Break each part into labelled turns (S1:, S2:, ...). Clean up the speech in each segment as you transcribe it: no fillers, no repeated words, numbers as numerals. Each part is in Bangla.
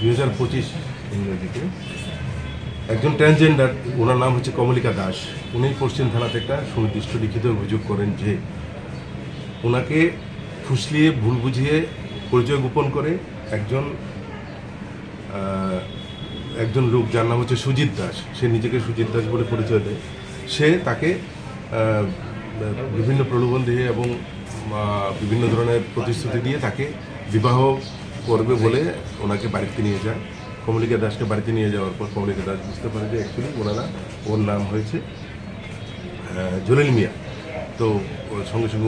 S1: 2025 ইংরেজিতে একজন ট্রান্সজেন্ডার, ওনার নাম হচ্ছে কমলিকা দাস। উনি পশ্চিম থানাতে একটা সুনির্দিষ্ট লিখিত অভিযোগ করেন যে ওনাকে ফুসলিয়ে ভুল বুঝিয়ে পরিচয় গোপন করে একজন লোক যার নাম হচ্ছে সুজিত দাস, সে নিজেকে সুজিত দাস বলে পরিচয় দেয়। সে তাকে বিভিন্ন প্রলোভন দিয়ে এবং বিভিন্ন ধরনের প্রতিশ্রুতি দিয়ে তাকে বিবাহ করবে বলে ওনাকে বাড়িতে নিয়ে যায়। কমলিকা দাসকে বাড়িতে নিয়ে যাওয়ার পর কমলিকা দাস বুঝতে পারে যে অ্যাকচুয়ালি ওর নাম হয়েছে জলিল মিয়া। তো সঙ্গে সঙ্গে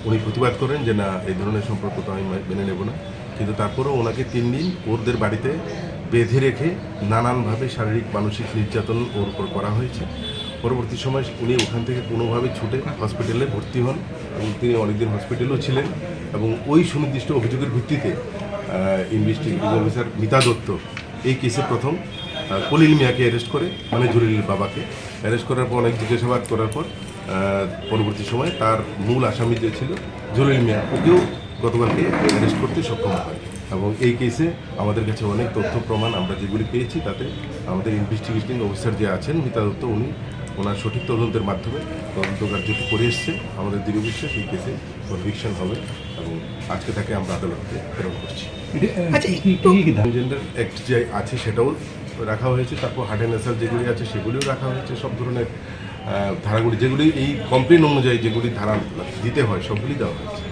S1: উনি প্রতিবাদ করেন যে না, এই ধরনের সম্পর্ক তো আমি মেনে নেব না। কিন্তু তারপরেও ওনাকে 3 দিন ওদের বাড়িতে বেঁধে রেখে নানানভাবে শারীরিক মানসিক নির্যাতন ওর উপর করা হয়েছে। পরবর্তী সময় উনি ওখান থেকে কোনোভাবে ছুটে হসপিটালে ভর্তি হন এবং তিনি অনেকদিন হসপিটালেও ছিলেন। এবং ওই সুনির্দিষ্ট অভিযোগের ভিত্তিতে ইনভেস্টিগেটিং অফিসার মিতা দত্ত এই কেসে প্রথম কলিল মিয়াকে অ্যারেস্ট করে, মানে জলিলের বাবাকে অ্যারেস্ট করার পর অনেক জিজ্ঞাসাবাদ করার পর পরবর্তী সময় তার মূল আসামি যে ছিল জলিল মিয়া, ওকেও গতকালকে অ্যারেস্ট করতে সক্ষম হয়। এবং এই কেসে আমাদের কাছে অনেক তথ্য প্রমাণ আমরা যেগুলি পেয়েছি, তাতে আমাদের ইনভেস্টিগেটিং অফিসার যে আছেন মিতা দত্ত, উনি ওনার সঠিক তদন্তের মাধ্যমে তদন্ত কার্যটি করে এসছে। আমাদের দৃঢ় বিশ্বাস এই কেসে কনভিকশন হবে এবং আজকে তাকে আমরা আদালতে প্রেরণ করছি। ট্রান্সজেন্ডার অ্যাক্ট যে আছে সেটাও রাখা হয়েছে, তারপর হার্ট অ্যান্ড নেসাল যেগুলি আছে সেগুলিও রাখা হয়েছে। সব ধরনের ধারাগুলি যেগুলি এই কমপ্লেন অনুযায়ী যেগুলি ধারা দিতে হয় সবগুলি দেওয়া হয়েছে।